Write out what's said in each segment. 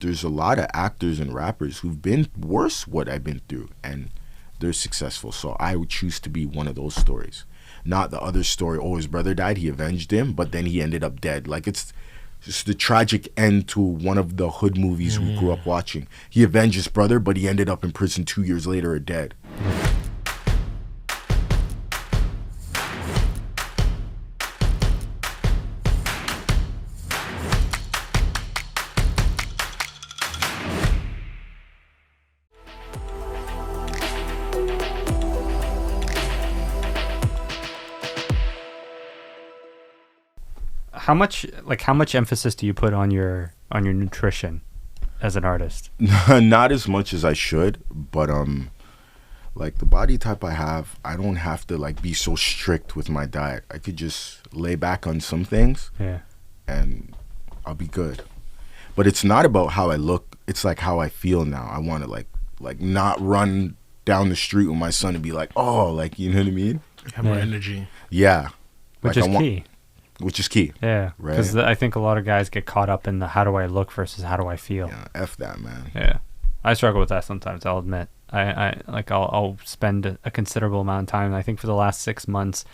there's a lot of actors and rappers who've been worse what I've been through, and they're successful. So I would choose to be one of those stories, not the other story. Oh, his brother died, he avenged him, but then he ended up dead. Like, it's just the tragic end to one of the hood movies we grew up watching. He avenged his brother, but he ended up in prison 2 years later or dead. How much emphasis do you put on your nutrition as an artist? Not as much as I should, but like the body type I have, I don't have to like be so strict with my diet. I could just lay back on some things, and I'll be good. But it's not about how I look. It's like how I feel now. I want to like not run down the street with my son and be like, oh, like, you know what I mean? Have more energy. Yeah. Which is key. Which is key. Yeah. Right. Because I think a lot of guys get caught up in the how do I look versus how do I feel. Yeah. F that, man. Yeah. I struggle with that sometimes, I'll admit. I'll spend a considerable amount of time. I think for the last 6 months,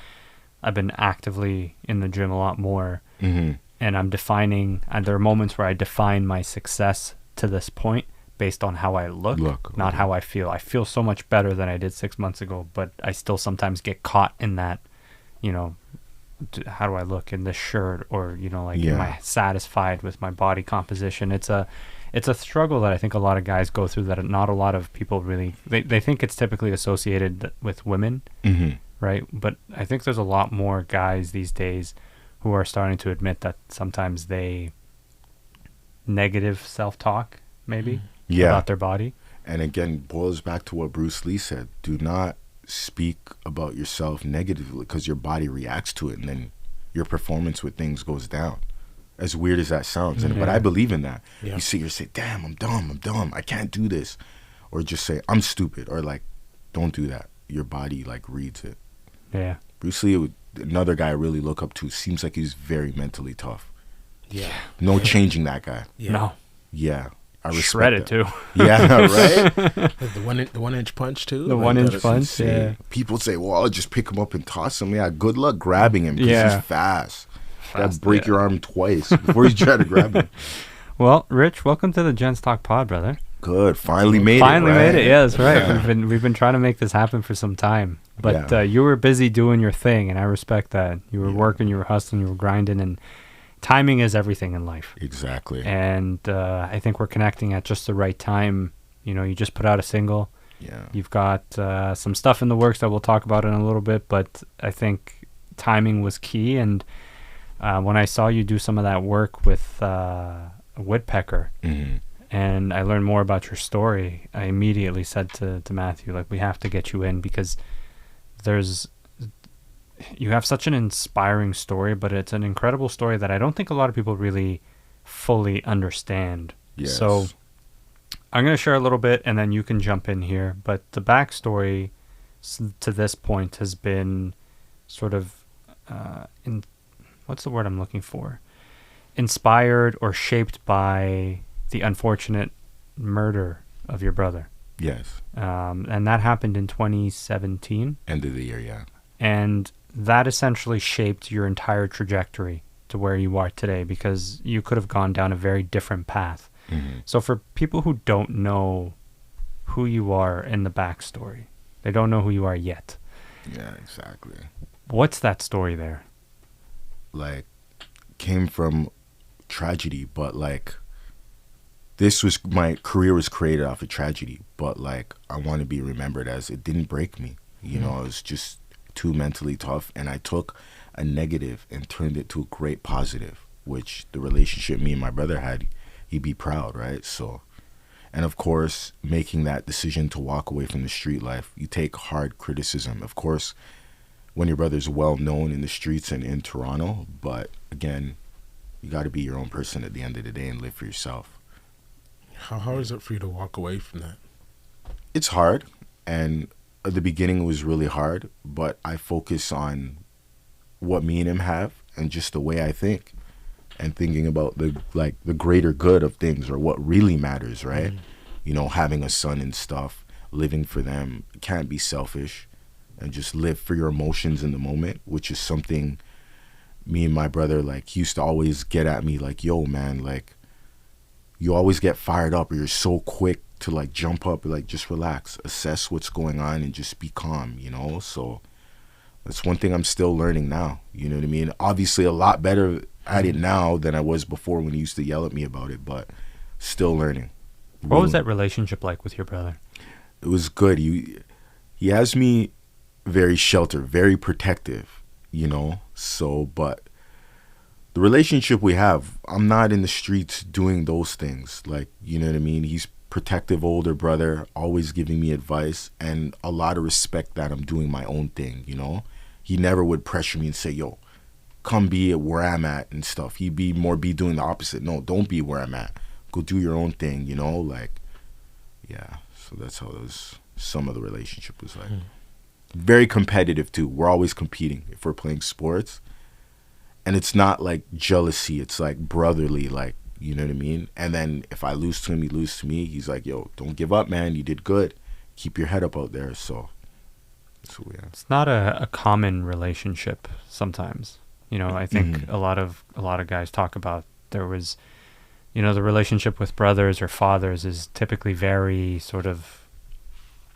I've been actively in the gym a lot more. Mm-hmm. And I'm defining, and there are moments where I define my success to this point based on how I look, not how I feel. I feel so much better than I did 6 months ago, but I still sometimes get caught in that, you know, how do I look in this shirt, or, you know, like, am I satisfied with my body composition? It's a struggle that I think a lot of guys go through that not a lot of people really, they think it's typically associated with women, right? But I think there's a lot more guys these days who are starting to admit that sometimes they negative self-talk maybe about their body. And again, boils back to what Bruce Lee said: do not speak about yourself negatively, because your body reacts to it, and then your performance with things goes down. As weird as that sounds, but I believe in that. You see her say, damn, I'm dumb, I can't do this, or just say, I'm stupid, or like, don't do that. Your body like reads it. Bruce Lee, another guy I really look up to, seems like he's very mentally tough. No changing that guy. No. I respect shredded too. Right. The 1 inch punch too. The 1 inch punch. People say, well, I'll just pick him up and toss him. Good luck grabbing him, because he's fast. That'd break your arm twice before you try to grab him. Well, Rich, welcome to the Gents Talk Pod, brother. Good. Finally made it. Yeah, that's right. We've been trying to make this happen for some time, but you were busy doing your thing, and I respect that. You were working, you were hustling, you were grinding, and timing is everything in life. Exactly. And I think we're connecting at just the right time. You know, you just put out a single. You've got some stuff in the works that we'll talk about in a little bit, but I think timing was key. And when I saw you do some of that work with Woodpecker, and I learned more about your story, I immediately said to Matthew, like, we have to get you in, because you have such an inspiring story, but it's an incredible story that I don't think a lot of people really fully understand. So I'm going to share a little bit, and then you can jump in here. But the backstory to this point has been sort of, what's the word I'm looking for? Inspired or shaped by the unfortunate murder of your brother. Yes. And that happened in 2017. End of the year, And that essentially shaped your entire trajectory to where you are today, because you could have gone down a very different path. So for people who don't know who you are in the backstory, they don't know who you are yet. Yeah, exactly. What's that story there? Like, came from tragedy, but like, my career was created off of tragedy, but like, I want to be remembered as it didn't break me. You know, I was just too mentally tough, and I took a negative and turned it to a great positive, which the relationship me and my brother had, he'd be proud, right? So, and of course, making that decision to walk away from the street life, you take hard criticism. Of course, when your brother's well known in the streets and in Toronto, but again, you got to be your own person at the end of the day and live for yourself. How hard is it for you to walk away from that? It's hard, and at the beginning it was really hard, but I focus on what me and him have and just the way I think. and thinking about the greater good of things, or what really matters, right? You know, having a son and stuff, living for them. Can't be selfish, and just live for your emotions in the moment, which is something me and my brother, like, he used to always get at me, like, yo, man, like, you always get fired up, or you're so quick to, like, jump up, like, just relax, assess what's going on, and just be calm, you know? So that's one thing I'm still learning now, you know what I mean? Obviously a lot better at it now than I was before when he used to yell at me about it, but still learning. What was that relationship like with your brother? It was good. He has me very sheltered, very protective, you know? So, but the relationship we have, I'm not in the streets doing those things. Like, you know what I mean? He's protective older brother, always giving me advice, and a lot of respect that I'm doing my own thing, you know? He never would pressure me and say, yo, come be at where I'm at and stuff. He'd be doing the opposite. No, don't be where I'm at. Go do your own thing, you know? Like, yeah. So that's how some of the relationship was like. Very competitive too. We're always competing if we're playing sports. And it's not like jealousy. It's like brotherly, like, you know what I mean? And then if I lose to him, he loses to me. He's like, yo, don't give up, man. You did good. Keep your head up out there. So that's what we have. It's not a common relationship sometimes. You know, I think a lot of guys talk about there was, you know, the relationship with brothers or fathers is typically very sort of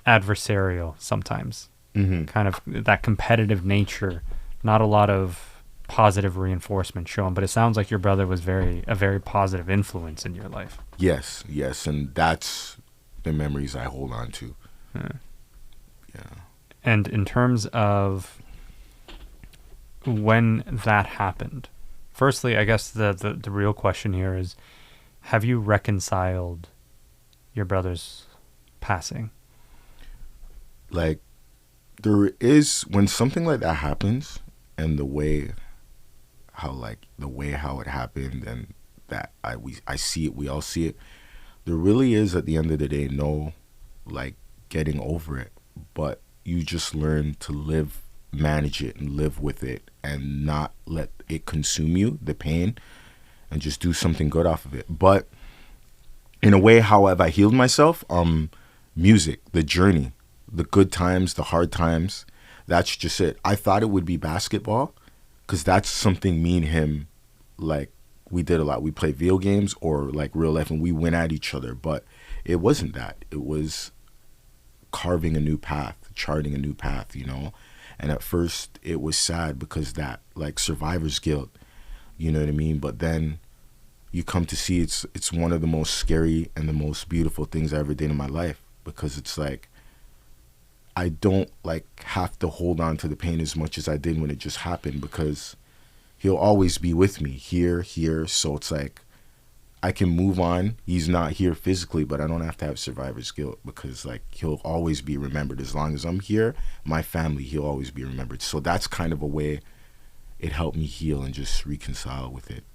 adversarial sometimes. Kind of that competitive nature, not a lot of positive reinforcement shown, but it sounds like your brother was a very positive influence in your life. Yes, and that's the memories I hold on to. Yeah. And in terms of when that happened, firstly, I guess the real question here is, have you reconciled your brother's passing? Like, there is, when something like that happens, and the way how it happened, and that I see it, we all see it, there really is, at the end of the day, no, like, getting over it. But you just learn to manage it and live with it, and not let it consume you, the pain, and just do something good off of it. But in a way, how have I healed myself? Music, the journey, the good times, the hard times, that's just it. I thought it would be basketball, because that's something me and him, like, we did a lot. We played video games or, like, real life, and we went at each other. But it wasn't that. It was carving a new path, charting a new path, you know? And at first, it was sad because that, like, survivor's guilt, you know what I mean? But then you come to see it's one of the most scary and the most beautiful things I ever did in my life, because it's like, I don't, like, have to hold on to the pain as much as I did when it just happened, because he'll always be with me here. So it's like, I can move on. He's not here physically, but I don't have to have survivor's guilt, because, like, he'll always be remembered. As long as I'm here, my family, he'll always be remembered. So that's kind of a way it helped me heal and just reconcile with it.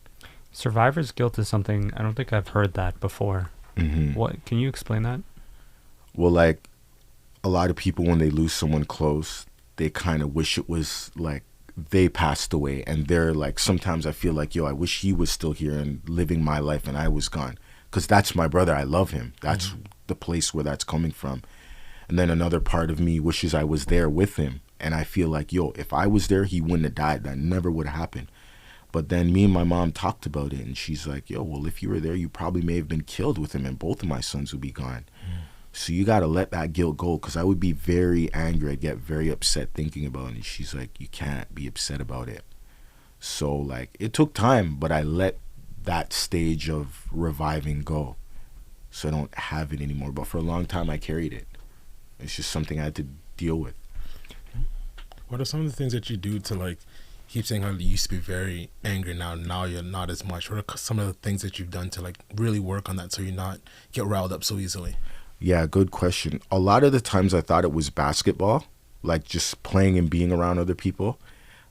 Survivor's guilt is something, I don't think I've heard that before. What, can you explain that? Well, like, a lot of people, when they lose someone close, they kind of wish it was like they passed away, and they're like, sometimes I feel like, yo, I wish he was still here and living my life and I was gone, because that's my brother. I love him. That's the place where that's coming from. And then another part of me wishes I was there with him, and I feel like, yo, if I was there, he wouldn't have died. That never would have happened. But then me and my mom talked about it, and she's like, yo, well, if you were there, you probably may have been killed with him, and both of my sons would be gone. So you got to let that guilt go, because I would be very angry. I'd get very upset thinking about it. And she's like, you can't be upset about it. So, like, it took time, but I let that stage of reviving go, so I don't have it anymore. But for a long time, I carried it. It's just something I had to deal with. What are some of the things that you do to, like, keep saying how you used to be very angry, now you're not as much? What are some of the things that you've done to, like, really work on that so you're not get riled up so easily? Yeah, good question. A lot of the times I thought it was basketball, like just playing and being around other people.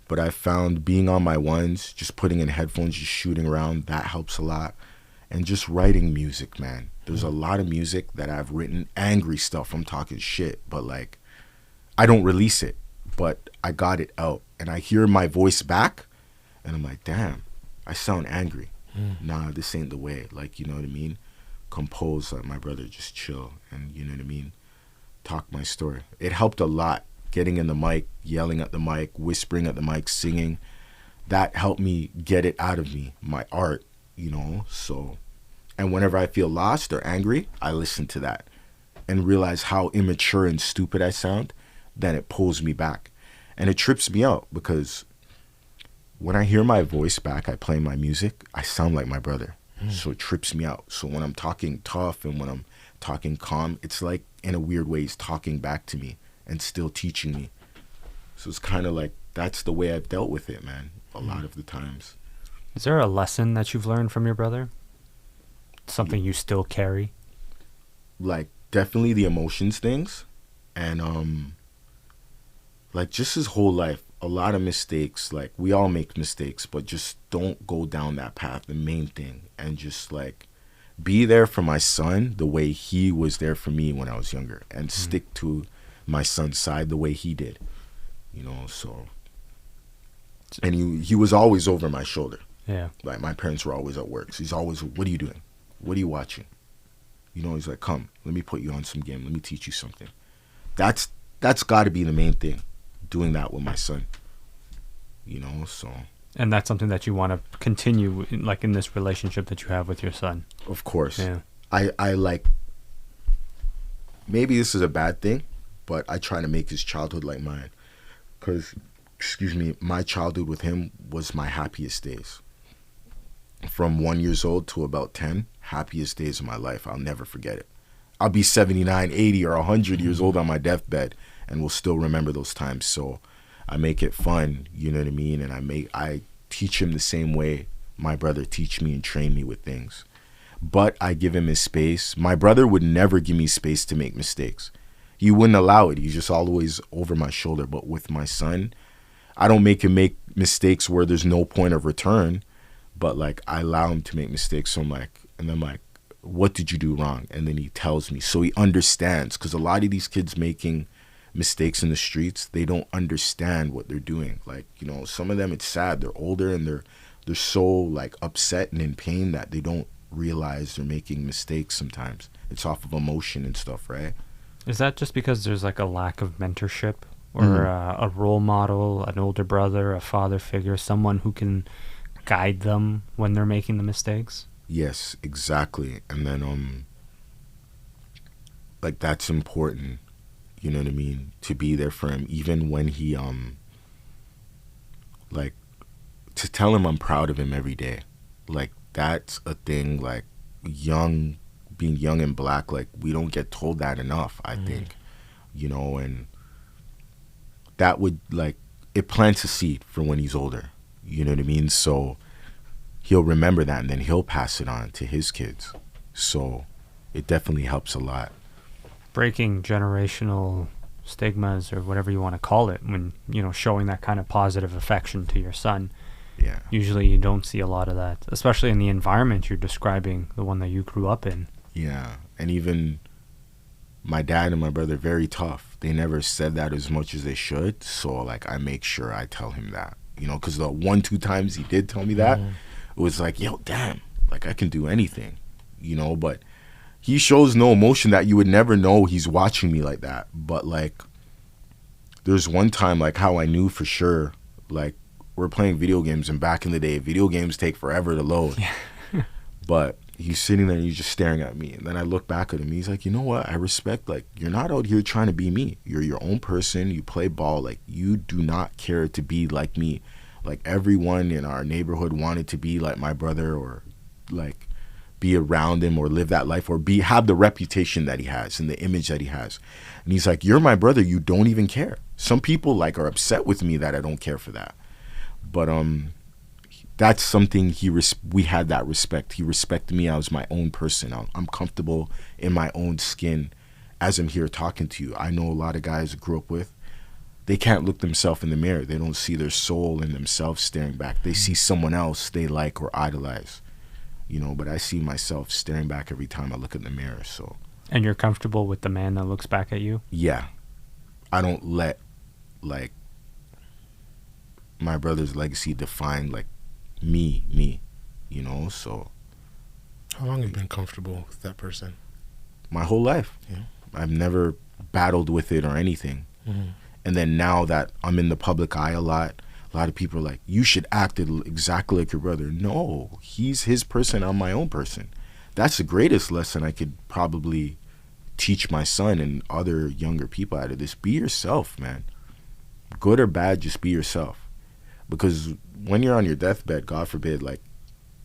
But I found being on my ones, just putting in headphones, just shooting around, that helps a lot. And just writing music, man. There's a lot of music that I've written, angry stuff. I'm talking shit, but, like, I don't release it, but I got it out. And I hear my voice back, and I'm like, damn, I sound angry. Nah, this ain't the way. Like, you know what I mean? Compose, like my brother, just chill, and you know what I mean? Talk my story. It helped a lot, getting in the mic, yelling at the mic, whispering at the mic, singing. That helped me get it out of me, my art, you know? So, and whenever I feel lost or angry, I listen to that and realize how immature and stupid I sound. Then it pulls me back. And it trips me out, because when I hear my voice back, I play my music, I sound like my brother. So it trips me out. So when I'm talking tough and when I'm talking calm, it's like, in a weird way, he's talking back to me and still teaching me. So it's kind of like, that's the way I've dealt with it, man, a lot of the times. Is there a lesson that you've learned from your brother? Something you still carry? Like, definitely the emotions things. And, like, just his whole life, a lot of mistakes. Like, we all make mistakes, but just don't go down that path, the main thing. And just, like, be there for my son the way he was there for me when I was younger. And stick to my son's side the way he did. You know, so. And he was always over my shoulder. Yeah. Like, my parents were always at work. So he's always, what are you doing? What are you watching? You know, he's like, come, let me put you on some game. Let me teach you something. That's got to be the main thing. Doing that with my son, you know, so. And that's something that you want to continue, like, in this relationship that you have with your son. Of course. Yeah. I like, maybe this is a bad thing, but I try to make his childhood like mine. Because, my childhood with him was my happiest days. From 1 year old to about 10, happiest days of my life. I'll never forget it. I'll be 79, 80, or 100 years old on my deathbed and will still remember those times. So I make it fun, you know what I mean? And I teach him the same way my brother teach me and train me with things. But I give him his space. My brother would never give me space to make mistakes. He wouldn't allow it. He's just always over my shoulder. But with my son, I don't make him make mistakes where there's no point of return. But, like, I allow him to make mistakes. So I'm like, what did you do wrong? And then he tells me. So he understands. Because a lot of these kids making mistakes in the streets, they don't understand what they're doing. Like, you know, some of them, it's sad. They're older and they're so, like, upset and in pain that they don't realize they're making mistakes sometimes. It's off of emotion and stuff, right? Is that just because there's, like, a lack of mentorship or a role model, an older brother, a father figure, someone who can guide them when they're making the mistakes? Yes, exactly. And then, like, that's important, you know what I mean, to be there for him, even when he, like, to tell him I'm proud of him every day. Like, that's a thing, like, being young and black, like, we don't get told that enough, I think, you know, and that would, like, it plants a seed for when he's older, you know what I mean? So he'll remember that, and then he'll pass it on to his kids. So it definitely helps a lot. Breaking generational stigmas, or whatever you want to call it, when, you know, showing that kind of positive affection to your son. Yeah. Usually you don't see a lot of that, especially in the environment you're describing, the one that you grew up in. Yeah. And even my dad and my brother, very tough. They never said that as much as they should. So, like, I make sure I tell him that, you know, because the 1-2 times he did tell me that, it was like, yo, damn, like, I can do anything, you know, but he shows no emotion that you would never know he's watching me like that. But, like, there's one time, like, how I knew for sure, like, we're playing video games, and back in the day, video games take forever to load. Yeah. But he's sitting there and he's just staring at me. And then I look back at him. He's like, you know what? I respect, like, you're not out here trying to be me. You're your own person. You play ball. Like, you do not care to be like me. Like, everyone in our neighborhood wanted to be like my brother, or, like, be around him, or live that life, or have the reputation that he has and the image that he has. And he's like, you're my brother. You don't even care. Some people, like, are upset with me that I don't care for that. But that's something we had that respect. He respected me as my own person. I'm comfortable in my own skin as I'm here talking to you. I know a lot of guys I grew up with, they can't look themselves in the mirror. They don't see their soul in themselves staring back. They see someone else they like or idolize, you know, but I see myself staring back every time I look in the mirror. So. And you're comfortable with the man that looks back at you? Yeah. I don't let, like, my brother's legacy define, like, me, you know. So how long have you been comfortable with that person? My whole life. Yeah. I've never battled with it or anything. And then now that I'm in the public eye a lot of people are like, you should act exactly like your brother. No, he's his person, I'm my own person. That's the greatest lesson I could probably teach my son and other younger people out of this. Be yourself, man. Good or bad, just be yourself. Because when you're on your deathbed, God forbid, like,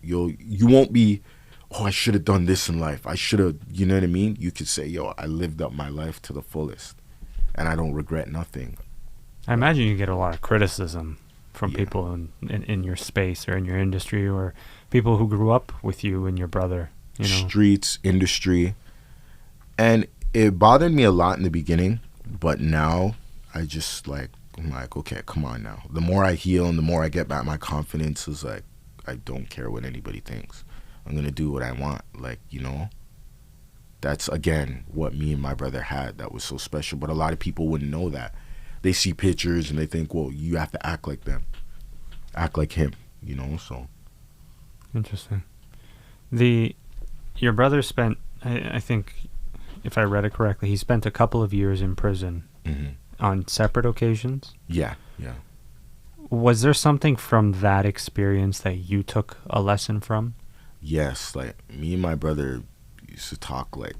you won't be, oh, I should have done this in life. I should have, you know what I mean? You could say, yo, I lived up my life to the fullest, and I don't regret nothing. I imagine you get a lot of criticism from people in your space or in your industry, or people who grew up with you and your brother, you know? Streets, industry. And it bothered me a lot in the beginning, but now I'm like, okay, come on now. The more I heal and the more I get back my confidence, is like, I don't care what anybody thinks. I'm going to do what I want. Like, you know, that's, again, what me and my brother had that was so special. But a lot of people wouldn't know that. They see pictures and they think, well, you have to act like them. Act like him, you know, so. Interesting. Your brother spent, I think, if I read it correctly, he spent a couple of years in prison on separate occasions. Yeah. Was there something from that experience that you took a lesson from? Yes, like me and my brother used to talk like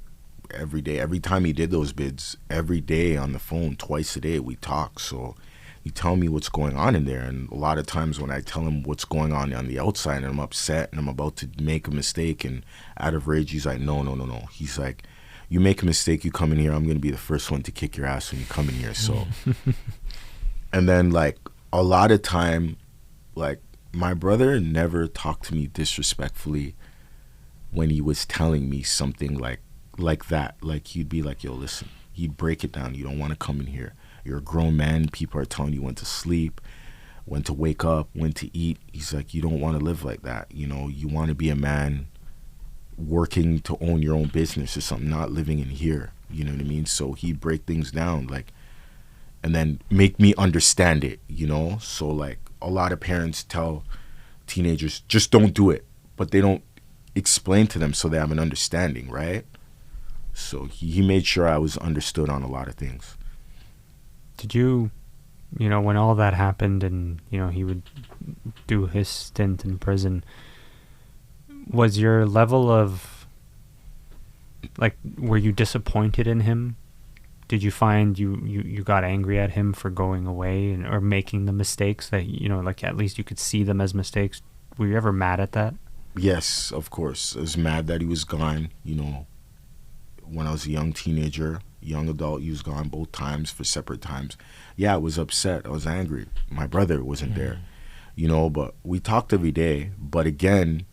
every day. Every time he did those bids, every day on the phone, twice a day we talk. So he tell me what's going on in there, and a lot of times when I tell him what's going on the outside and I'm upset and I'm about to make a mistake and out of rage, he's like, no. He's like, you make a mistake, you come in here, I'm going to be the first one to kick your ass when you come in here. So and then like a lot of time, like, my brother never talked to me disrespectfully when he was telling me something like that. Like, he'd be like, yo, listen, he'd break it down. You don't want to come in here. You're a grown man. People are telling you when to sleep, when to wake up, when to eat. He's like, you don't want to live like that. You know, you want to be a man working to own your own business or something, not living in here. You know what I mean? So he'd break things down, like, and then make me understand it, you know? So, like, a lot of parents tell teenagers, just don't do it, but they don't explain to them so they have an understanding, right? So he made sure I was understood on a lot of things. Did you know, when all that happened and, you know, he would do his stint in prison, was your level of, like, were you disappointed in him? Did you find you got angry at him for going away or making the mistakes that, you know, like, at least you could see them as mistakes? Were you ever mad at that? Yes, of course. I was mad that he was gone. You know, when I was a young teenager, young adult, he was gone both times for separate times. Yeah, I was upset. I was angry. My brother wasn't there, you know, but we talked every day. But again,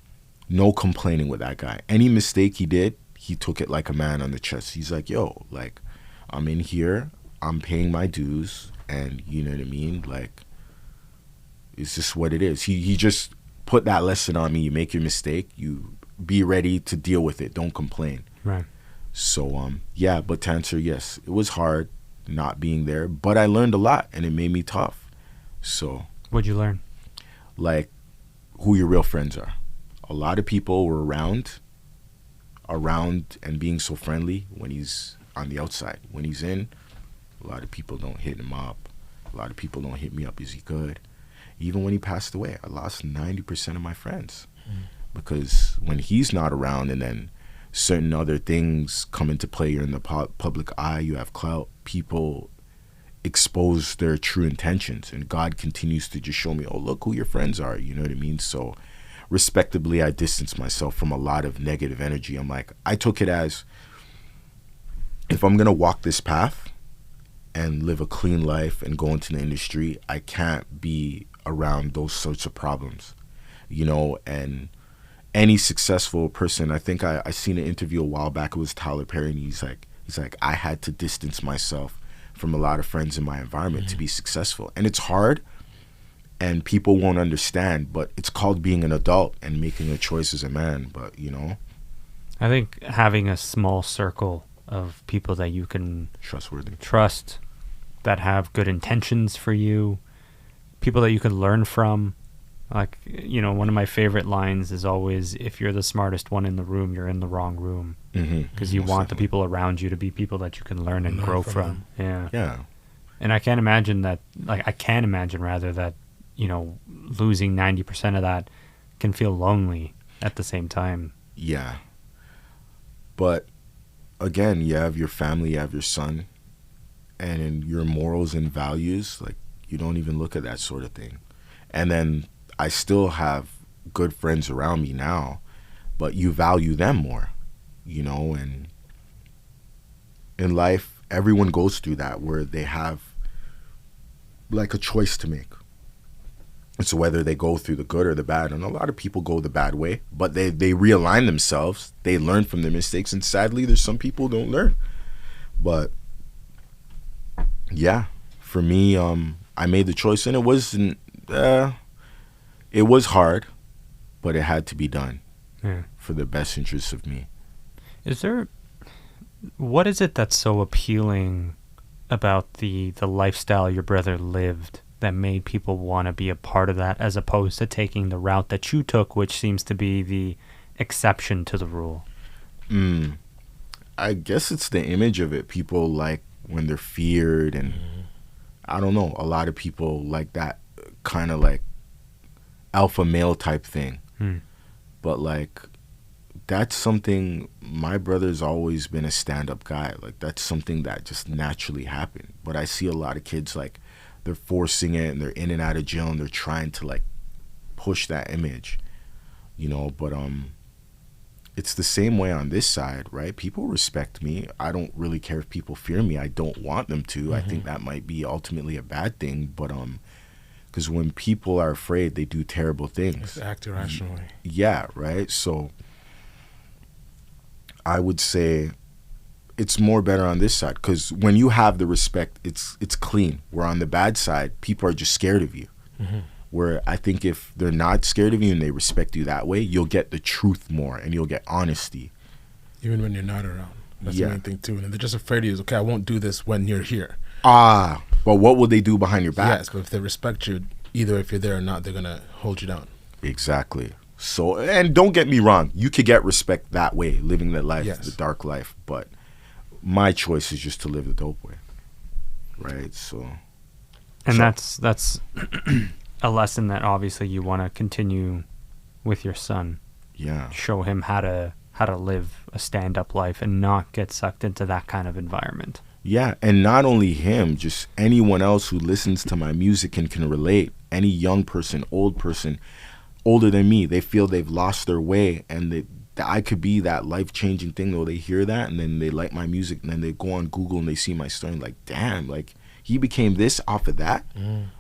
no complaining with that guy. Any mistake he did, he took it like a man on the chest. He's like, yo, like, I'm in here, I'm paying my dues, and you know what I mean? Like, it's just what it is. He just put that lesson on me. You make your mistake, you be ready to deal with it. Don't complain. Right. So, yeah, but to answer, yes, it was hard not being there, but I learned a lot, and it made me tough. So. What'd you learn? Like, who your real friends are. A lot of people were around and being so friendly when he's on the outside. When he's in, a lot of people don't hit him up. A lot of people don't hit me up as he could. Even when he passed away, I lost 90% of my friends because when he's not around, and then certain other things come into play, you're in the public eye, you have clout, people expose their true intentions, and God continues to just show me, oh, look who your friends are, you know what I mean? So respectably, I distanced myself from a lot of negative energy. I'm like, I took it as, if I'm going to walk this path and live a clean life and go into the industry, I can't be around those sorts of problems, you know. And any successful person, I think I seen an interview a while back, it was Tyler Perry, and he's like, I had to distance myself from a lot of friends in my environment to be successful. And it's hard, and people won't understand, but it's called being an adult and making a choice as a man. But, you know, I think having a small circle of people that you can trust, that have good intentions for you, people that you can learn from, Like, you know, one of my favorite lines is always, if you're the smartest one in the room, you're in the wrong room. Because you want the people around you to be people that you can learn and grow from. Yeah. Yeah. And I can't imagine that, like, I can imagine rather that, you know, losing 90% of that can feel lonely at the same time. Yeah. But again, you have your family, you have your son, and in your morals and values, like, you don't even look at that sort of thing. And then I still have good friends around me now, but you value them more, you know. And in life, everyone goes through that where they have like a choice to make. It's whether they go through the good or the bad. And a lot of people go the bad way, but they realign themselves. They learn from their mistakes. And sadly, there's some people who don't learn. But yeah, for me, I made the choice, and it wasn't, it was hard, but it had to be done for the best interests of me. What is it that's so appealing about the lifestyle your brother lived that made people want to be a part of that, as opposed to taking the route that you took, which seems to be the exception to the rule? I guess it's the image of it. People like when they're feared, and I don't know, a lot of people like that kind of like alpha male type thing. But like, that's something, my brother's always been a stand-up guy. Like, that's something that just naturally happened. But I see a lot of kids, like, they're forcing it, and they're in and out of jail, and they're trying to like push that image, you know. But it's the same way on this side, right? People respect me. I don't really care if people fear me. I don't want them to. I think that might be ultimately a bad thing. But because when people are afraid, they do terrible things. They act irrationally. Yeah, right. So I would say it's more better on this side, because when you have the respect, it's clean. Where on the bad side, people are just scared of you. Where I think if they're not scared of you and they respect you that way, you'll get the truth more, and you'll get honesty. Even when you're not around. That's the main thing too. And they're just afraid of you. Okay, I won't do this when you're here. But what will they do behind your back? Yes, but if they respect you, either if you're there or not, they're going to hold you down. Exactly. So, and don't get me wrong, you could get respect that way, living the life, the dark life. But my choice is just to live the dope way, right? So, and that's a lesson that obviously you want to continue with your son. Yeah, show him how to live a stand-up life and not get sucked into that kind of environment. Yeah, and not only him, just anyone else who listens to my music and can relate. Any young person, old person, older than me, they feel they've lost their way, and that I could be that life-changing thing. Though they hear that, and then they like my music, and then they go on Google and they see my story, and like, damn, like he became this off of that.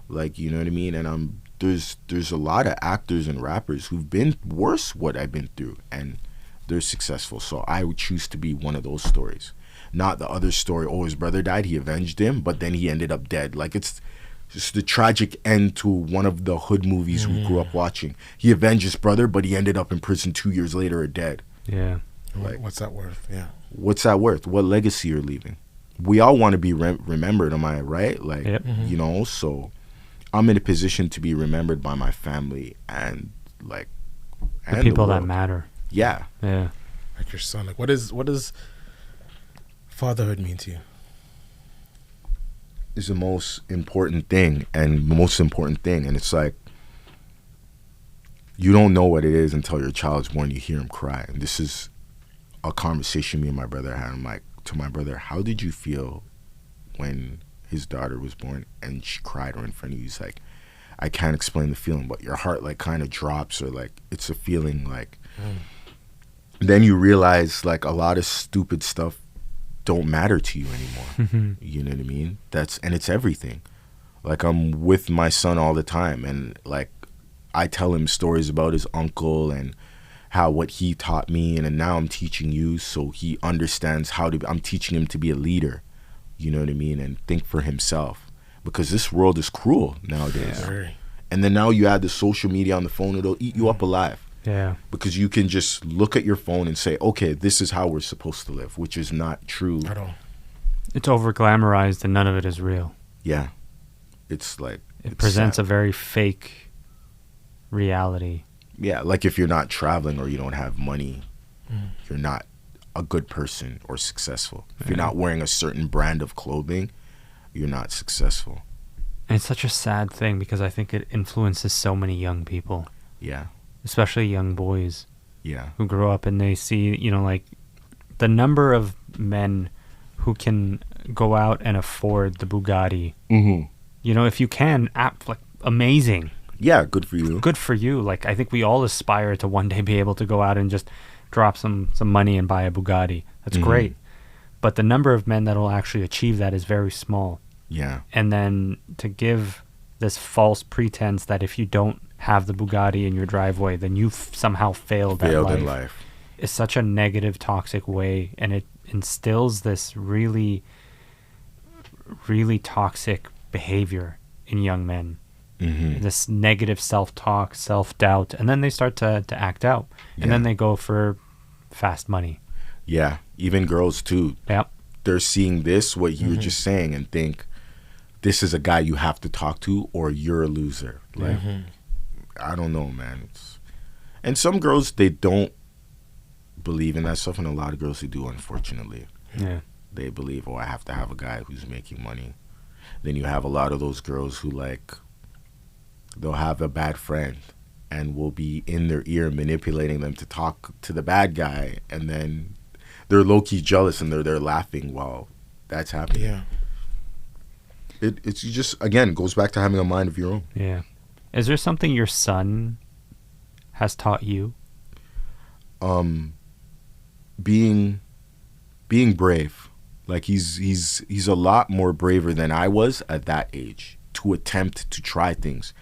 Like, you know what I mean? And there's a lot of actors and rappers who've been worse what I've been through, and they're successful. So I would choose to be one of those stories, not the other story. Oh, his brother died, he avenged him, but then he ended up dead. Like, it's just the tragic end to one of the hood movies we grew up watching. He avenged his brother, but he ended up in prison 2 years later or dead. Yeah. Like, what's that worth? Yeah. What's that worth? What legacy you're leaving? We all want to be remembered, am I right? Like, you know, so I'm in a position to be remembered by my family and like the people that matter. Yeah. Yeah. Like your son. Like, what does fatherhood mean to you? Is the most important thing, and it's like, you don't know what it is until your child's born. You hear him cry, and this is a conversation me and my brother had. I'm like, to my brother, how did you feel when his daughter was born and she cried right in front of you? He's like, I can't explain the feeling, but your heart like kind of drops, or like it's a feeling like. Then you realize like a lot of stupid stuff don't matter to you anymore. You know what I mean? And it's everything. Like, I'm with my son all the time, and like I tell him stories about his uncle and what he taught me, and now I'm teaching you, so he understands I'm teaching him to be a leader, you know what I mean, and think for himself, because this world is cruel nowadays. Yeah. And then now you add the social media on the phone, it'll eat you up alive. Yeah. Because you can just look at your phone and say, okay, this is how we're supposed to live, which is not true at all. It's over glamorized and none of it is real. Yeah. It's like, it presents sad. A very fake reality. Yeah, like if you're not traveling or you don't have money, you're not a good person or successful. If you're not wearing a certain brand of clothing, you're not successful. And it's such a sad thing because I think it influences so many young people. Yeah. Especially young boys. Yeah. Who grow up and they see, you know, like the number of men who can go out and afford the Bugatti. Mm-hmm. You know, if you can, like amazing. Yeah, good for you. Good for you. Like, I think we all aspire to one day be able to go out and just drop some money and buy a Bugatti. That's great. But the number of men that will actually achieve that is very small. Yeah. And then to give this false pretense that if you don't have the Bugatti in your driveway, then you've somehow failed in life. Is such a negative, toxic way. And it instills this really, really toxic behavior in young men. This negative self-talk, self-doubt, and then they start to act out, and then they go for fast money. Yeah, even girls too. Yep. They're seeing this, what you were just saying, and think this is a guy you have to talk to or you're a loser. Like, I don't know, man. And some girls, they don't believe in that stuff, and a lot of girls who do, unfortunately. Yeah. They believe, oh, I have to have a guy who's making money. Then you have a lot of those girls who, like, they'll have a bad friend and will be in their ear manipulating them to talk to the bad guy, and then they're low-key jealous and they're there laughing while that's happening. Yeah. It's just, again, goes back to having a mind of your own. Yeah. Is there something your son has taught you? Being brave. Like, he's a lot more braver than I was at that age to attempt to try things.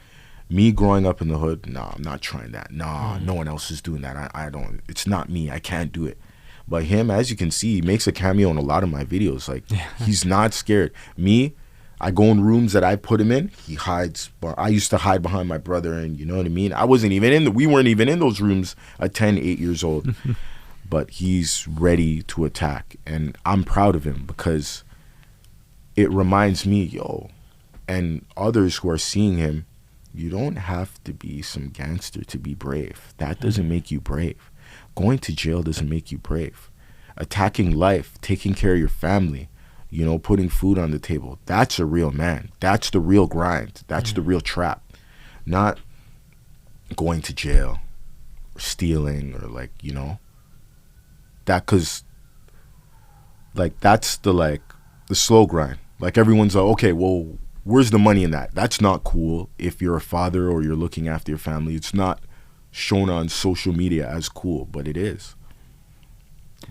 Me growing up in the hood, I'm not trying that. No one else is doing that. I don't. It's not me. I can't do it. But him, as you can see, he makes a cameo in a lot of my videos. Like, he's not scared. Me, I go in rooms that I put him in. He hides. But I used to hide behind my brother, and you know what I mean? We weren't even in those rooms at 10, 8 years old. But he's ready to attack. And I'm proud of him because it reminds me, and others who are seeing him, you don't have to be some gangster to be brave. That doesn't make you brave. Going to jail doesn't make you brave. Attacking life, taking care of your family, putting food on the table, that's a real man. That's the real grind. That's the real trap. Not going to jail or stealing or that, because that's the slow grind. Like, everyone's like, okay, well, where's the money in that? That's not cool. If you're a father or you're looking after your family, it's not shown on social media as cool, but it is.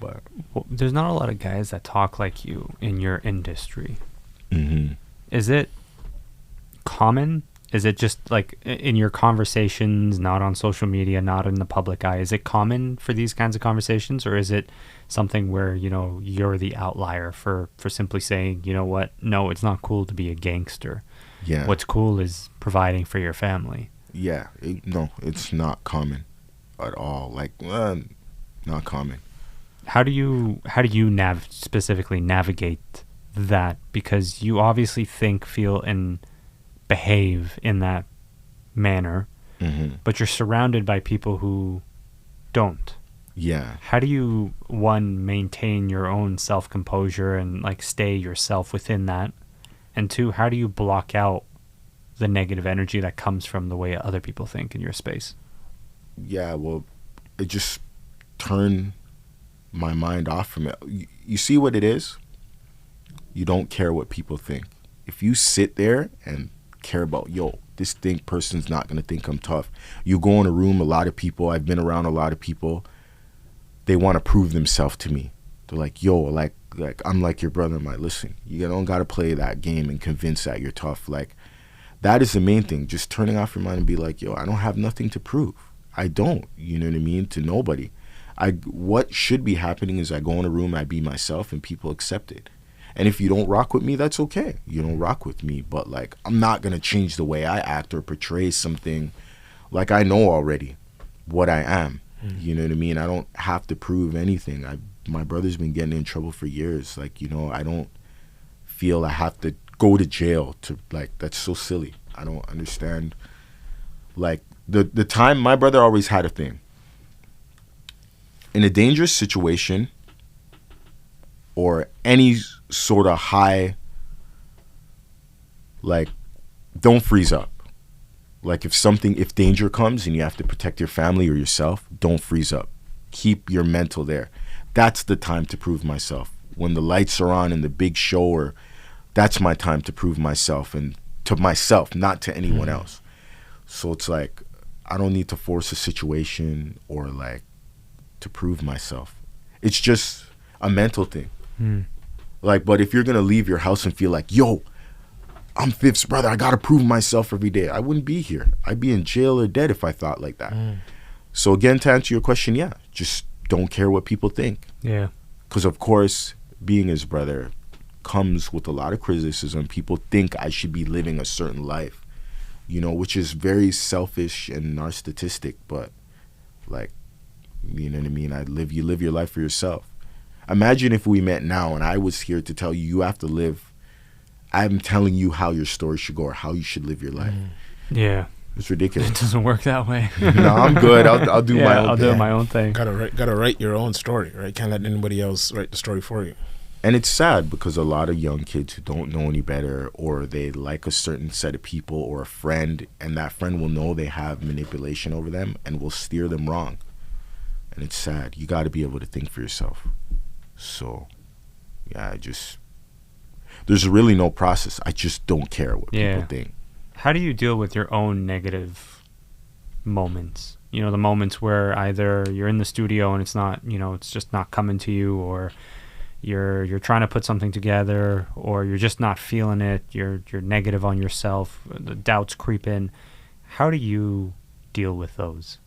But there's not a lot of guys that talk like you in your industry. Mm-hmm. Is it common? Is it just like in your conversations, not on social media, not in the public eye? Is it common for these kinds of conversations, or is it something where, you're the outlier for simply saying, you know what? No, it's not cool to be a gangster. Yeah. What's cool is providing for your family. Yeah. No, it's not common at all. Not common. How do you specifically navigate that? Because you obviously think, feel, and behave in that manner, but you're surrounded by people who don't. Yeah. How do you, one, maintain your own self-composure and stay yourself within that, and two, how do you block out the negative energy that comes from the way other people think in your space? Yeah, well, it just turned my mind off from it. You see what it is? You don't care what people think. If you sit there and care about, this person's not going to think I'm tough. You go in a room, a lot of people, I've been around a lot of people, they want to prove themselves to me. They're like, I'm like your brother. I'm like, listen, you don't got to play that game and convince that you're tough. That is the main thing. Just turning off your mind and be like, I don't have nothing to prove. I don't, you know what I mean? To nobody. What should be happening is I go in a room, I be myself, and people accept it. And if you don't rock with me, that's okay. You don't rock with me. But, I'm not going to change the way I act or portray something. I know already what I am. You know what I mean? I don't have to prove anything. My brother's been getting in trouble for years. I don't feel I have to go to jail to, that's so silly. I don't understand. the time, my brother always had a thing. In a dangerous situation or any sort of high, like, don't freeze up. Like, if danger comes and you have to protect your family or yourself, don't freeze up. Keep your mental there. That's the time to prove myself. When the lights are on in the big show, or that's my time to prove myself, and to myself, not to anyone else. So it's like, I don't need to force a situation or like to prove myself. It's just a mental thing. Like, but if you're gonna leave your house and feel like, yo, I'm Fifth's brother, I gotta prove myself every day, I wouldn't be here. I'd be in jail or dead if I thought like that. So again, to answer your question, yeah, just don't care what people think. Yeah. Because of course, being his brother comes with a lot of criticism. People think I should be living a certain life, you know, which is very selfish and narcissistic, but like, you know what I mean? You live your life for yourself. Imagine if we met now and I was here to tell you, you have to live. I'm telling you how your story should go or how you should live your life. Yeah. It's ridiculous. It doesn't work that way. No, I'm good. I'll do my own thing. I'll do my own thing. Gotta write your own story, right? Can't let anybody else write the story for you. And it's sad because a lot of young kids who don't know any better, or they like a certain set of people or a friend, and that friend will know they have manipulation over them and will steer them wrong. And it's sad. You got to be able to think for yourself. So, yeah, there's really no process. I just don't care what people think. How do you deal with your own negative moments? You know, the moments where either you're in the studio and it's not, you know, it's just not coming to you, or you're trying to put something together, or you're just not feeling it, you're negative on yourself, the doubts creep in. How do you deal with those?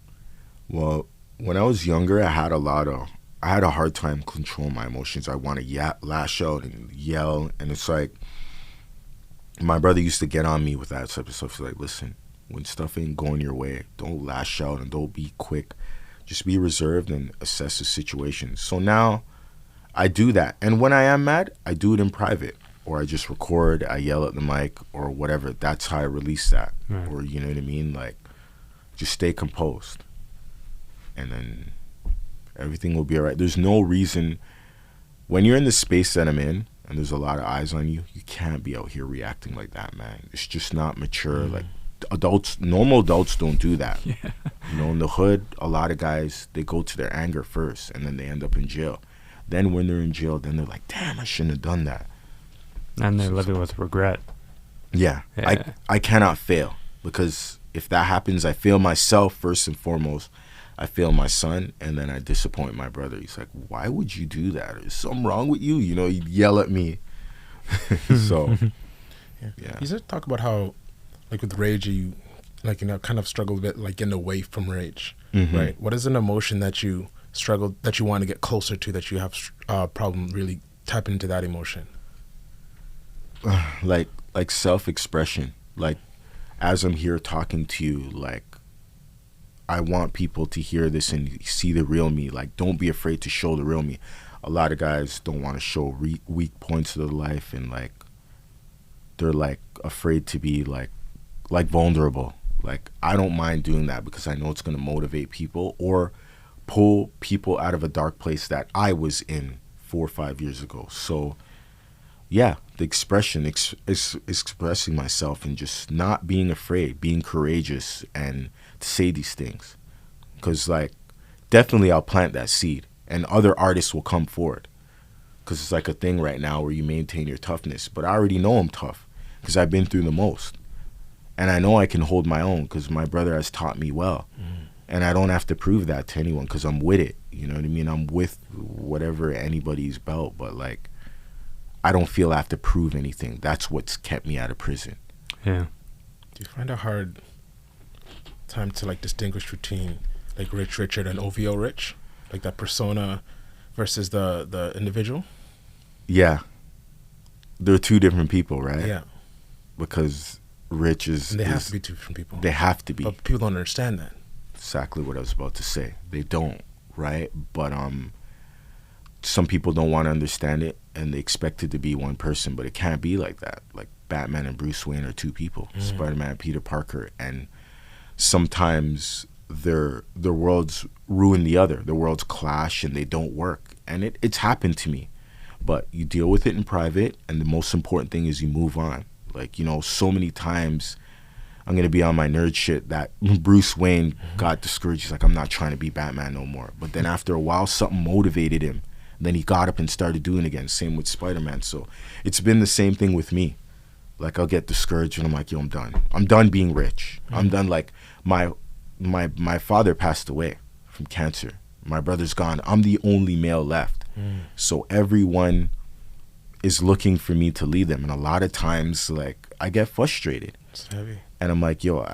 Well, when I was younger, I had a hard time controlling my emotions. I want to lash out and yell, and it's like, my brother used to get on me with that type of stuff. He's like, listen, when stuff ain't going your way, don't lash out and don't be quick. Just be reserved and assess the situation. So now I do that. And when I am mad, I do it in private, or I just record, I yell at the mic or whatever. That's how I release that. Right. Or, you know what I mean? Like, just stay composed, and then everything will be all right. There's no reason, when you're in the space that I'm in and there's a lot of eyes on you, you can't be out here reacting like that, man. It's just not mature. Like, normal adults don't do that. Yeah. You know, in the hood, a lot of guys, they go to their anger first and then they end up in jail. Then when they're in jail, then they're like, damn, I shouldn't have done that. And they're living with regret. Yeah. I cannot fail, because if that happens, I fail myself first and foremost. I fail my son, and then I disappoint my brother. He's like, why would you do that? Is something wrong with you? You know, he'd yell at me. So, yeah. You said talk about how, like with rage, you, like, you know, kind of struggle a bit, like getting away from rage, right? What is an emotion that you struggle, that you want to get closer to, that you have a problem really tapping into that emotion? Like self-expression. Like, as I'm here talking to you, like, I want people to hear this and see the real me. Like, don't be afraid to show the real me. A lot of guys don't want to show weak points of their life, and like, they're like afraid to be like vulnerable. Like, I don't mind doing that because I know it's going to motivate people or pull people out of a dark place that I was in 4 or 5 years ago. So yeah, the expression is expressing myself and just not being afraid, being courageous, and to say these things. Because, like, definitely I'll plant that seed and other artists will come forward. Because it's like a thing right now where you maintain your toughness. But I already know I'm tough because I've been through the most. And I know I can hold my own because my brother has taught me well. And I don't have to prove that to anyone because I'm with it. You know what I mean? I'm with whatever anybody's belt. But, like, I don't feel I have to prove anything. That's what's kept me out of prison. Yeah. Do you find a hard time to, like, distinguish between, like, Riicch Richard and OVO Riicch? Like, that persona versus the individual? Yeah. They're two different people, right? Yeah. Because Riicch is... And they have to be two different people. They have to be. But people don't understand that. Exactly what I was about to say. They don't, right? But some people don't want to understand it, and they expect it to be one person, but it can't be like that. Like, Batman and Bruce Wayne are two people. Spider-Man and Peter Parker. And sometimes their worlds ruin the other. Their worlds clash and they don't work. And it's happened to me. But you deal with it in private, and the most important thing is you move on. Like, you know, so many times I'm going to be on my nerd shit that Bruce Wayne got discouraged. He's like, I'm not trying to be Batman no more. But then after a while, something motivated him. Then he got up and started doing it again. Same with Spider-Man. So it's been the same thing with me. Like, I'll get discouraged and I'm like, yo, I'm done. I'm done being rich. I'm done. Like, my father passed away from cancer. My brother's gone. I'm the only male left. So everyone is looking for me to lead them. And a lot of times, like, I get frustrated. It's heavy. And I'm like, yo,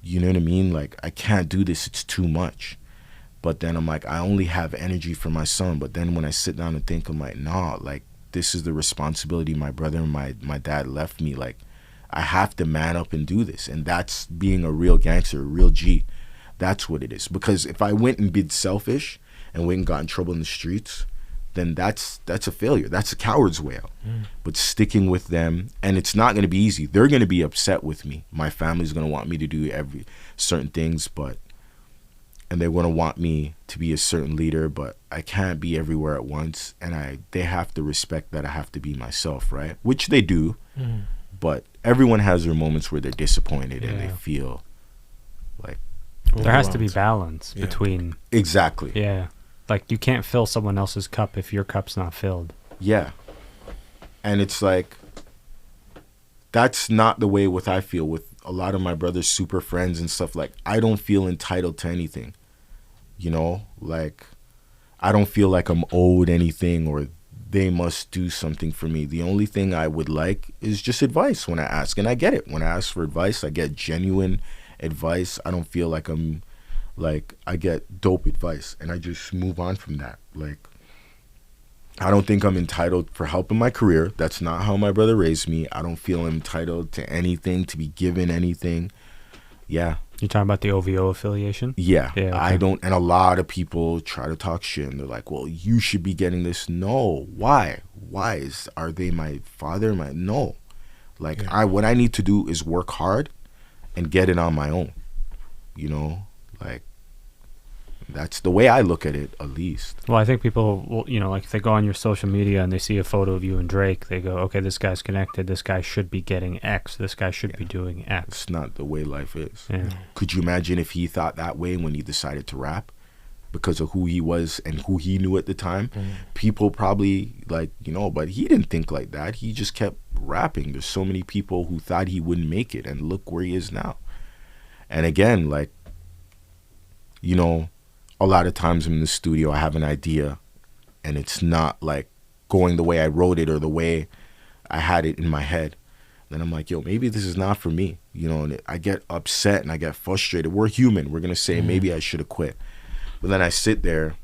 you know what I mean? Like, I can't do this. It's too much. But then I'm like, I only have energy for my son. But then when I sit down and think, I'm like, nah, like, this is the responsibility my brother and my dad left me. Like, I have to man up and do this. And that's being a real gangster, a real G. That's what it is. Because if I went and been selfish and went and got in trouble in the streets, then that's a failure. That's a coward's way out. But sticking with them, and it's not going to be easy. They're going to be upset with me. My family's going to want me to do certain things, and they want to want me to be a certain leader, but I can't be everywhere at once. And they have to respect that I have to be myself, right? Which they do. But everyone has their moments where they're disappointed and they feel like there has to be balance between. Exactly. Yeah. Like, you can't fill someone else's cup if your cup's not filled. Yeah. And it's like, that's not the way I feel with a lot of my brother's super friends and stuff. Like, I don't feel entitled to anything, you know? Like, I don't feel like I'm owed anything or they must do something for me. The only thing I would like is just advice when I ask. And I get it. When I ask for advice, I get genuine advice. I don't feel like I get dope advice, and I just move on from that. Like, I don't think I'm entitled for help in my career. That's not how my brother raised me. I don't feel entitled to anything, to be given anything. Yeah. You're talking about the OVO affiliation? Yeah. Okay. I don't, and a lot of people try to talk shit, and they're like, well, you should be getting this. No. Why? Are they my father? No. Like, what I need to do is work hard and get it on my own, you know? Like, that's the way I look at it, at least. Well, I think people will, you know, like, if they go on your social media and they see a photo of you and Drake, they go, okay, this guy's connected. This guy should be getting X. This guy should be doing X. It's not the way life is. Yeah. Could you imagine if he thought that way when he decided to rap? Because of who he was and who he knew at the time? People probably, like, you know, but he didn't think like that. He just kept rapping. There's so many people who thought he wouldn't make it, and look where he is now. And again, like, you know, a lot of times I'm in the studio, I have an idea, and it's not like going the way I wrote it or the way I had it in my head. Then I'm like, yo, maybe this is not for me. You know, and I get upset and I get frustrated. We're human. We're going to say, maybe I should have quit. But then I sit there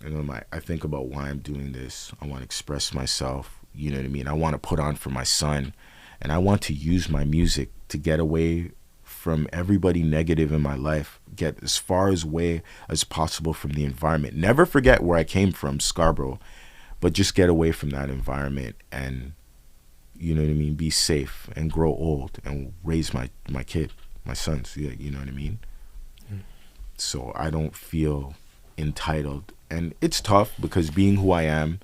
and I think about why I'm doing this. I want to express myself. You know what I mean? I want to put on for my son. And I want to use my music to get away from everybody negative in my life, get as far away as possible from the environment. Never forget where I came from, Scarborough, but just get away from that environment and, you know what I mean, be safe and grow old and raise my kid, my sons, yeah, you know what I mean? So I don't feel entitled. And it's tough because being who I am,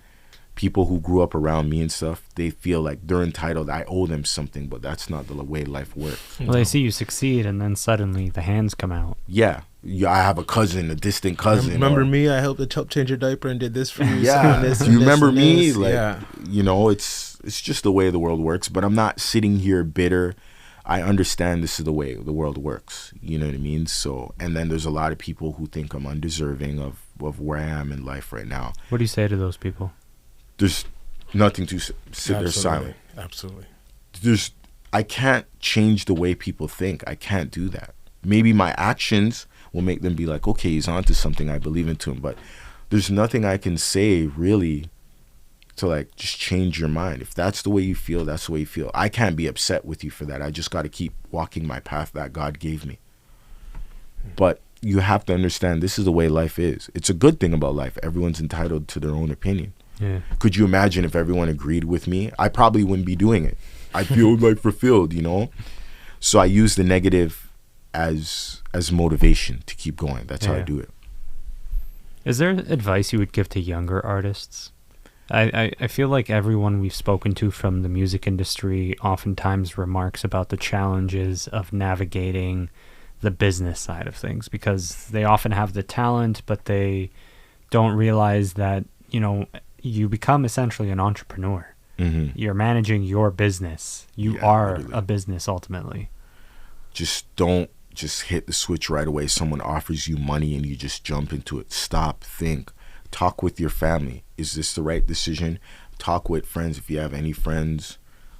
people who grew up around me and stuff, they feel like they're entitled. I owe them something, but that's not the way life works. Well, they see you succeed, and then suddenly the hands come out. Yeah. I have a cousin, a distant cousin. Remember me? I helped change your diaper and did this for you. Yeah. This, you remember me? This. Like, yeah. You know, it's just the way the world works. But I'm not sitting here bitter. I understand this is the way the world works. You know what I mean? So, and then there's a lot of people who think I'm undeserving of where I am in life right now. What do you say to those people? There's nothing to sit there silent. Absolutely. I can't change the way people think. I can't do that. Maybe my actions will make them be like, okay, he's onto something. I believe into him. But there's nothing I can say really to like just change your mind. If that's the way you feel, that's the way you feel. I can't be upset with you for that. I just got to keep walking my path that God gave me. But you have to understand this is the way life is. It's a good thing about life. Everyone's entitled to their own opinion. Yeah. Could you imagine if everyone agreed with me? I probably wouldn't be doing it. I feel like fulfilled, you know? So I use the negative as motivation to keep going. That's how I do it. Is there advice you would give to younger artists? I feel like everyone we've spoken to from the music industry oftentimes remarks about the challenges of navigating the business side of things, because they often have the talent, but they don't realize that, you know, you become essentially an entrepreneur. Mm-hmm. You're managing your business. You are literally a business ultimately. Just don't just hit the switch right away. Someone offers you money and you just jump into it. Stop, think, talk with your family. Is this the right decision? Talk with friends. If you have any friends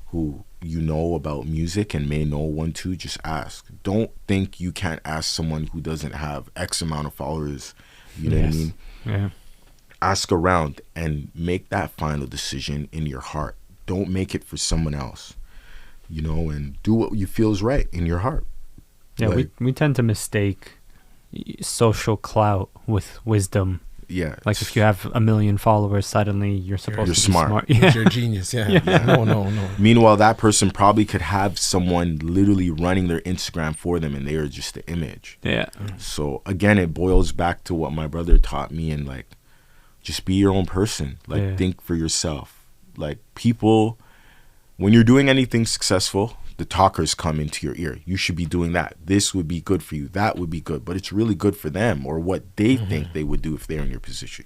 who you know about music and may know one too, just ask. Don't think you can't ask someone who doesn't have X amount of followers. You know what I mean? Yeah. Ask around and make that final decision in your heart. Don't make it for someone else, you know, and do what you feel is right in your heart. Yeah, like, we tend to mistake social clout with wisdom. Yeah. Like if you have 1 million followers, suddenly you're supposed to be smart. Yeah. You're a genius. Yeah. No. Meanwhile, that person probably could have someone literally running their Instagram for them and they are just the image. Yeah. So again, it boils back to what my brother taught me, and like, just be your own person. Like, think for yourself. Like, people, when you're doing anything successful, the talkers come into your ear. You should be doing that. This would be good for you. That would be good. But it's really good for them, or what they think they would do if they're in your position.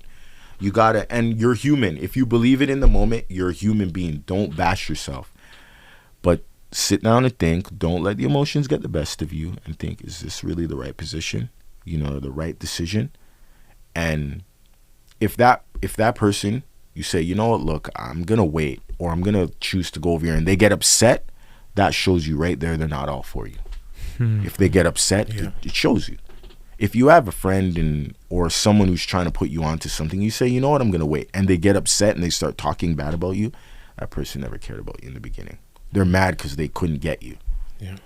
You gotta, and you're human. If you believe it in the moment, you're a human being. Don't bash yourself. But sit down and think. Don't let the emotions get the best of you, and think, is this really the right position? You know, the right decision? And if that person, you say, you know what, look, I'm going to wait, or I'm going to choose to go over here, and they get upset, that shows you right there they're not all for you. If they get upset, it shows you. If you have a friend or someone who's trying to put you onto something, you say, you know what, I'm going to wait, and they get upset and they start talking bad about you, that person never cared about you in the beginning. They're mad because they couldn't get you. Yeah.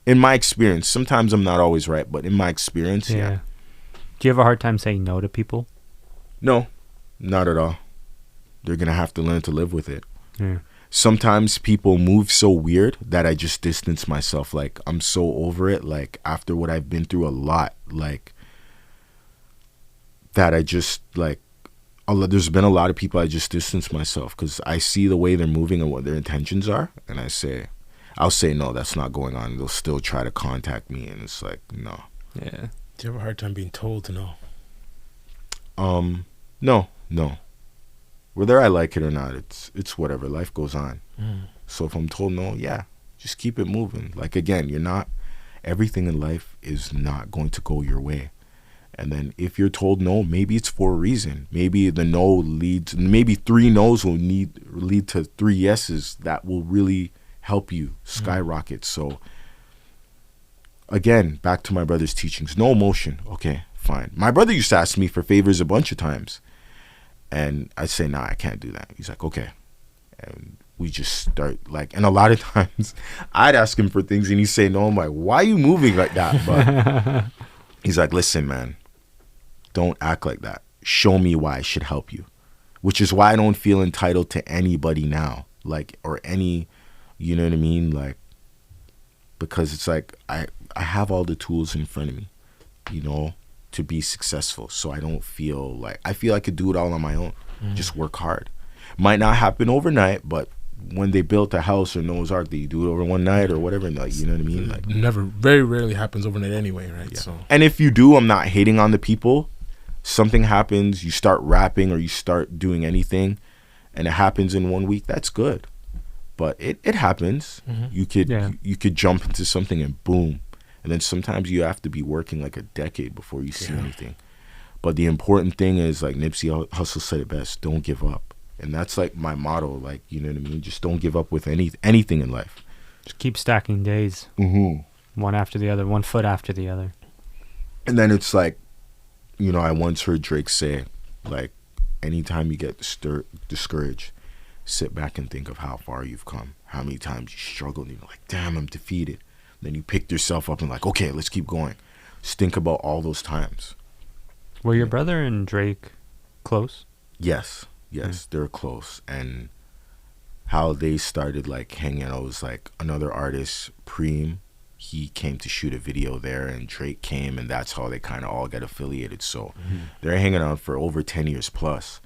In my experience, sometimes I'm not always right, but in my experience, Do you have a hard time saying no to people? No, not at all. They're going to have to learn to live with it. Yeah. Sometimes people move so weird that I just distance myself. Like, I'm so over it. Like, after what I've been through a lot, like, that I just, like, there's been a lot of people I just distance myself because I see the way they're moving and what their intentions are. And I'll say, no, that's not going on. They'll still try to contact me. And it's like, no. Yeah. Do you have a hard time being told to no? No. Whether I like it or not, it's whatever. Life goes on. So if I'm told no, just keep it moving. Like, again, everything in life is not going to go your way. And then if you're told no, maybe it's for a reason. Maybe the no maybe 3 no's will lead to 3 yeses that will really help you skyrocket. So again, back to my brother's teachings. No emotion. Okay, fine. My brother used to ask me for favors a bunch of times. And I'd say, nah, I can't do that. He's like, okay. And we just start, like, and a lot of times I'd ask him for things and he'd say no. I'm like, why are you moving like that? But he's like, listen, man, don't act like that. Show me why I should help you. Which is why I don't feel entitled to anybody now. Like, or any, you know what I mean? Like, because it's like, I have all the tools in front of me, you know, to be successful. So I don't feel like, I feel I could do it all on my own. Just work hard. Might not happen overnight, but when they built a house or Noah's Ark, they do it over one night or whatever. Like, you know what I mean? Like, very rarely happens overnight anyway, right? Yeah. So, and if you do, I'm not hating on the people. Something happens, you start rapping or you start doing anything, and it happens in 1 week. That's good, but it happens. You could jump into something and boom. And then sometimes you have to be working like a decade before you see anything. But the important thing is, like Nipsey Hussle said it best, don't give up. And that's like my motto, like, you know what I mean? Just don't give up with anything in life. Just keep stacking days. One after the other, 1 foot after the other. And then it's like, you know, I once heard Drake say, like, anytime you get discouraged, sit back and think of how far you've come, how many times you struggled, and you're like, damn, I'm defeated. Then you picked yourself up and like, okay, let's keep going. Just think about all those times. Were your brother and Drake close? Yes, they're close. And how they started like hanging out was like another artist, Preem, he came to shoot a video there, and Drake came, and that's how they kind of all got affiliated. So they're hanging out for over 10 years plus.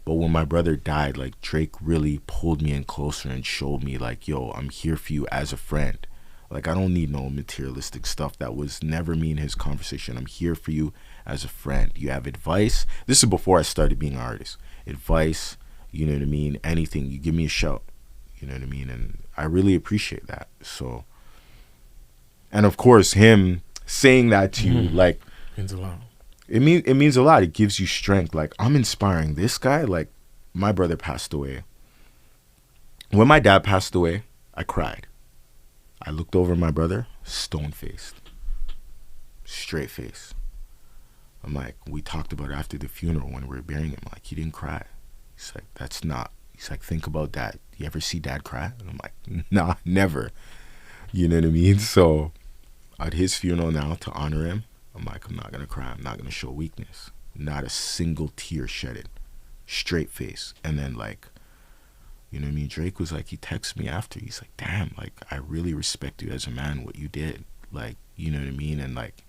But when my brother died, like, Drake really pulled me in closer and showed me, like, yo, I'm here for you as a friend. Like, I don't need no materialistic stuff. That was never me in his conversation. I'm here for you as a friend. You have advice. This is before I started being an artist. Advice, you know what I mean? Anything, you give me a shout. You know what I mean? And I really appreciate that. So, and of course, him saying that to you, like, means a lot. It means a lot. It gives you strength. Like, I'm inspiring this guy. Like, my brother passed away. When my dad passed away, I cried. I looked over my brother, stone-faced, straight face. I'm like, we talked about it after the funeral when we were burying him. Like, he didn't cry. He's like, that's not. He's like, think about dad. You ever see dad cry? And I'm like, nah, never. You know what I mean? So at his funeral now, to honor him, I'm like, I'm not going to cry. I'm not going to show weakness. Not a single tear shedded. Straight face. And then, like, you know what I mean? Drake was like, he texted me after. He's like, damn, like, I really respect you as a man, what you did. Like, you know what I mean? And, like,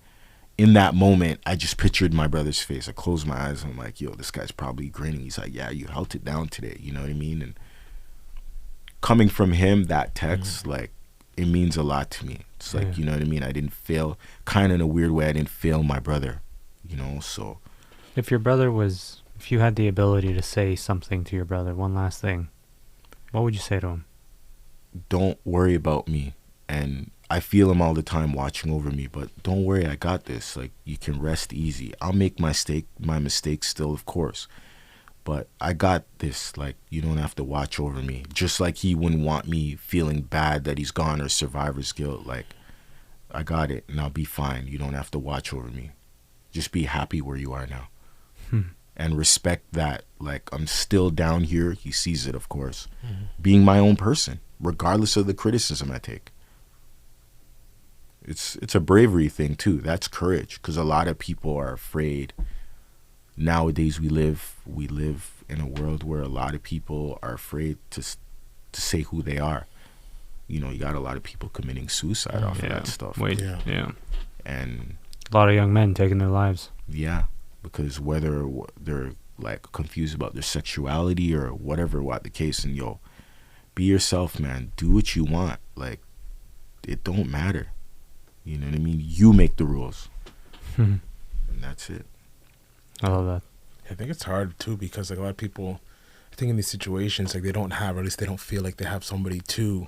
in that moment, I just pictured my brother's face. I closed my eyes and I'm like, yo, this guy's probably grinning. He's like, yeah, you held it down today. You know what I mean? And coming from him, that text, like, it means a lot to me. It's like, you know what I mean? I didn't fail, kind of in a weird way, I didn't fail my brother, you know, so. If you had the ability to say something to your brother, one last thing, what would you say to him? Don't worry about me. And I feel him all the time watching over me, but don't worry, I got this. Like, you can rest easy. I'll make my mistakes still, of course. But I got this. Like, you don't have to watch over me. Just like he wouldn't want me feeling bad that he's gone or survivor's guilt. Like, I got it and I'll be fine. You don't have to watch over me. Just be happy where you are now. And respect that. Like, I'm still down here. He sees it, of course. Being my own person, regardless of the criticism I take. It's a bravery thing, too. That's courage. Because a lot of people are afraid. Nowadays we live in a world where a lot of people are afraid to say who they are. You know, you got a lot of people committing suicide off of that stuff. And a lot of young men taking their lives. Yeah, because whether they're, like, confused about their sexuality or whatever, what the case, and yo, be yourself, man. Do what you want. Like, it don't matter. You know what I mean? You make the rules. And that's it. I love that. I think it's hard too because, like, a lot of people, I think in these situations, like, they don't have, or at least they don't feel like they have somebody to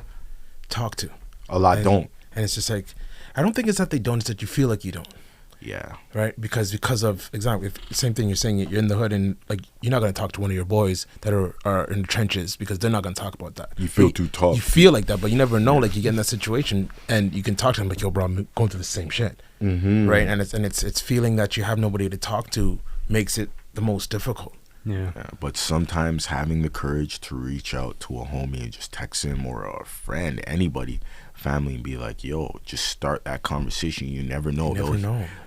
talk to. A lot don't. And it's just like, I don't think it's that they don't, it's that you feel like you don't. Yeah. Right? Because of, exactly, same thing you're saying, you're in the hood and, like, you're not going to talk to one of your boys that are in the trenches because they're not going to talk about that. You feel too tough. You feel like that, but you never know. Like, you get in that situation and you can talk to them like, yo, bro, I'm going through the same shit. Right? And it's feeling that you have nobody to talk to makes it the most difficult. Yeah, but sometimes having the courage to reach out to a homie and just text him or a friend, anybody, family, and be like, yo, just start that conversation. You never know.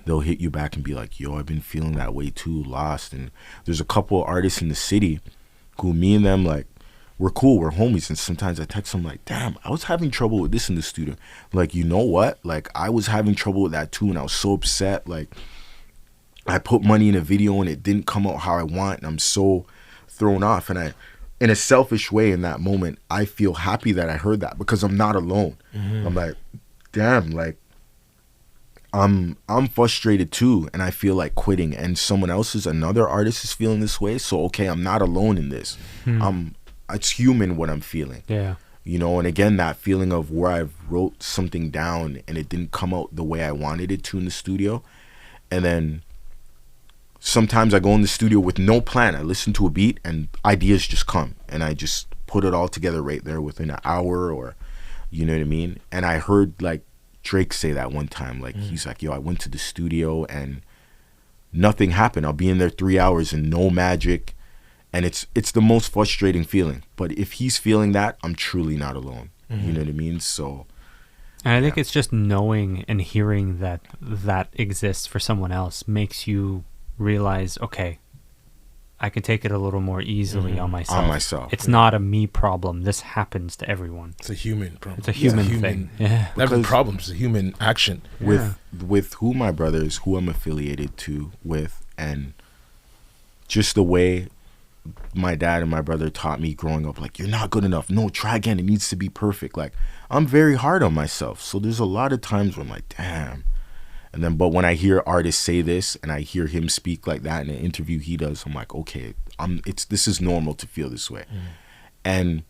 They'll hit you back and be like, yo, I've been feeling that way too, lost. And there's a couple of artists in the city who me and them, like, we're cool, we're homies. And sometimes I text them like, damn, I was having trouble with this in the studio. Like, you know what? Like, I was having trouble with that too, and I was so upset. Like, I put money in a video and it didn't come out how I want, and I'm so thrown off. And I, in a selfish way, in that moment, I feel happy that I heard that because I'm not alone. I'm like, damn, like, I'm frustrated too, and I feel like quitting. And another artist is feeling this way. So okay, I'm not alone in this. It's human what I'm feeling. Yeah. You know, and again, that feeling of where I wrote something down and it didn't come out the way I wanted it to in the studio, and then sometimes I go in the studio with no plan. I listen to a beat and ideas just come and I just put it all together right there within an hour, or, you know what I mean? And I heard, like, Drake say that one time. Like, he's like, yo, I went to the studio and nothing happened. I'll be in there 3 hours and no magic. And it's the most frustrating feeling. But if he's feeling that, I'm truly not alone. You know what I mean? So. And I think it's just knowing and hearing that exists for someone else makes you realize, okay, I can take it a little more easily on myself. On myself. It's not a me problem. This happens to everyone. It's a human problem. It's a human thing. Yeah. Not a problem. It's a human action. With who my brothers, who I'm affiliated with, and just the way my dad and my brother taught me growing up, like, you're not good enough. No, try again. It needs to be perfect. Like, I'm very hard on myself. So there's a lot of times where I'm like, damn. And then, but when I hear artists say this and I hear him speak like that in an interview he does, I'm like, okay, this is normal to feel this way. And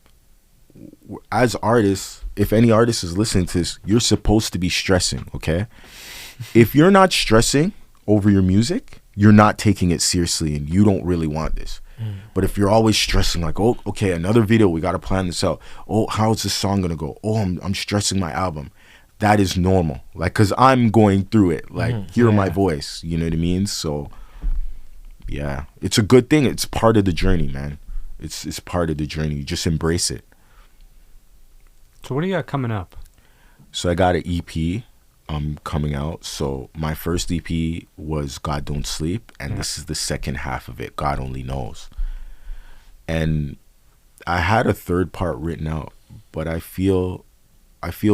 as artists, if any artist is listening to this, you're supposed to be stressing, okay? If you're not stressing over your music, you're not taking it seriously and you don't really want this. But if you're always stressing, like, oh, okay, another video, we got to plan this out. Oh, how's this song going to go? Oh, I'm stressing my album. That is normal. Like, because I'm going through it. Like, hear my voice. You know what I mean? So, yeah. It's a good thing. It's part of the journey, man. It's part of the journey. You just embrace it. So what do you got coming up? So I got an EP coming out. So my first EP was God Don't Sleep, and this is the second half of it, God Only Knows. And I had a third part written out, but I feel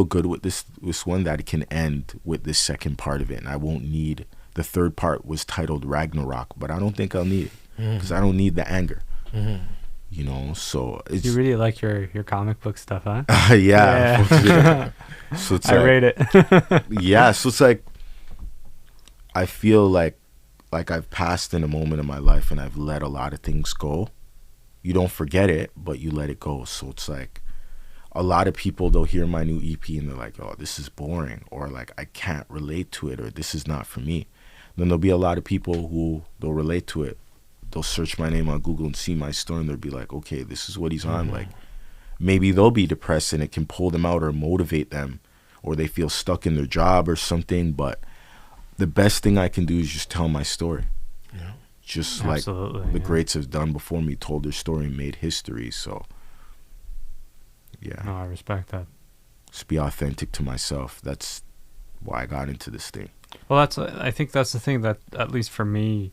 good with this one, that it can end with this second part of it, and I won't need the third part. Was titled Ragnarok, but I don't think I'll need it because I don't need the anger. You know, so it's, you really like your comic book stuff, huh? yeah. So it's I rate it. Yeah, so it's like I feel like I've passed in a moment in my life and I've let a lot of things go. You don't forget it, but you let it go. So it's like a lot of people, they'll hear my new EP and they're like, oh, this is boring, or like I can't relate to it, or this is not for me. Then there'll be a lot of people who they'll relate to it. They'll search my name on Google and see my story and they'll be like, okay, this is what he's on. Like, maybe they'll be depressed and it can pull them out or motivate them, or they feel stuck in their job or something. But the best thing I can do is just tell my story. Yeah. Just like the greats have done before me, told their story and made history. So, yeah. No, I respect that. Just be authentic to myself. That's why I got into this thing. Well, I think that's the thing that, at least for me,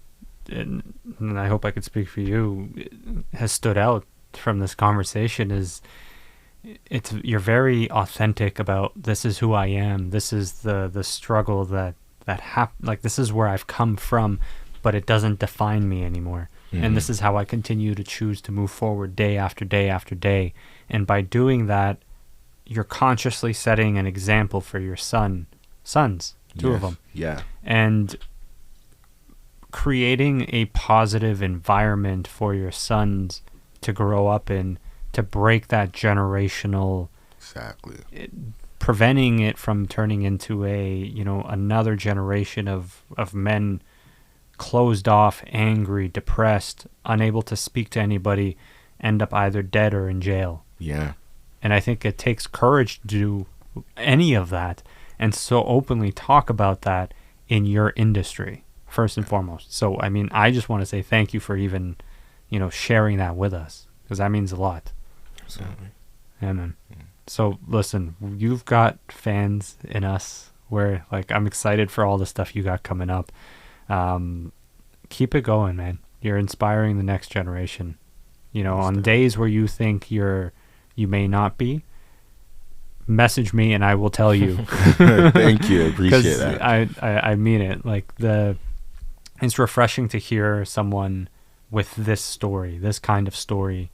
and I hope I could speak for you, has stood out from this conversation is you're very authentic about, this is who I am, this is the struggle that like, this is where I've come from, but it doesn't define me anymore. And this is how I continue to choose to move forward day after day after day. And by doing that, you're consciously setting an example for your sons, two of them. Yeah. And creating a positive environment for your sons to grow up in, to break that generational, preventing it from turning into another generation of men closed off, angry, depressed, unable to speak to anybody, end up either dead or in jail. Yeah. And I think it takes courage to do any of that and so openly talk about that in your industry, first and foremost. So, I mean, I just want to say thank you for even, sharing that with us, because that means a lot. Absolutely. Yeah, man. So, listen, you've got fans in us where, like, I'm excited for all the stuff you got coming up. Keep it going, man. You're inspiring the next generation. On days where you think you may not be, message me and I will tell you. Thank you. I appreciate that. I mean it. Like, it's refreshing to hear someone with this story, this kind of story,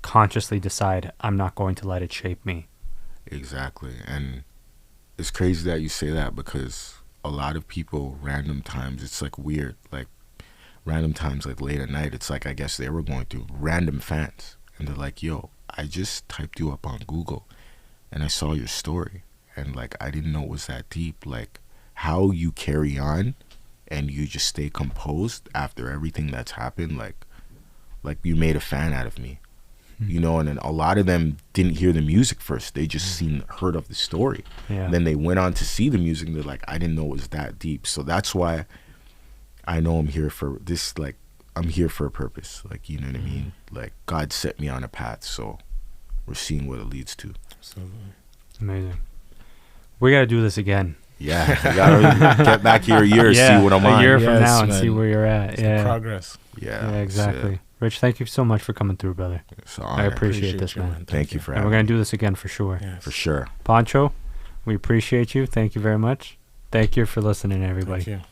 consciously decide, I'm not going to let it shape me. Exactly. And it's crazy that you say that, because a lot of people, random times, it's like weird, like random times, like late at night, it's like, I guess they were going through random fans and they're like, yo, I just typed you up on Google and I saw your story and like, I didn't know it was that deep. Like, how you carry on and you just stay composed after everything that's happened, like you made a fan out of me. And then a lot of them didn't hear the music first. They just heard of the story. Yeah. And then they went on to see the music and they're like, I didn't know it was that deep. So that's why I know I'm here for this. Like, I'm here for a purpose. Like, you know what I mean? Like, God set me on a path. So we're seeing what it leads to. Absolutely. Amazing. We got to do this again. Yeah, you gotta get back here a year, see what I'm on. A year from now and see where you're at. It's progress. Yeah, exactly. Rich, thank you so much for coming through, brother. I appreciate this, man. Thank you for having me. And we're going to do this again for sure. Yes. For sure. Pancho, we appreciate you. Thank you very much. Thank you for listening, everybody. Thank you.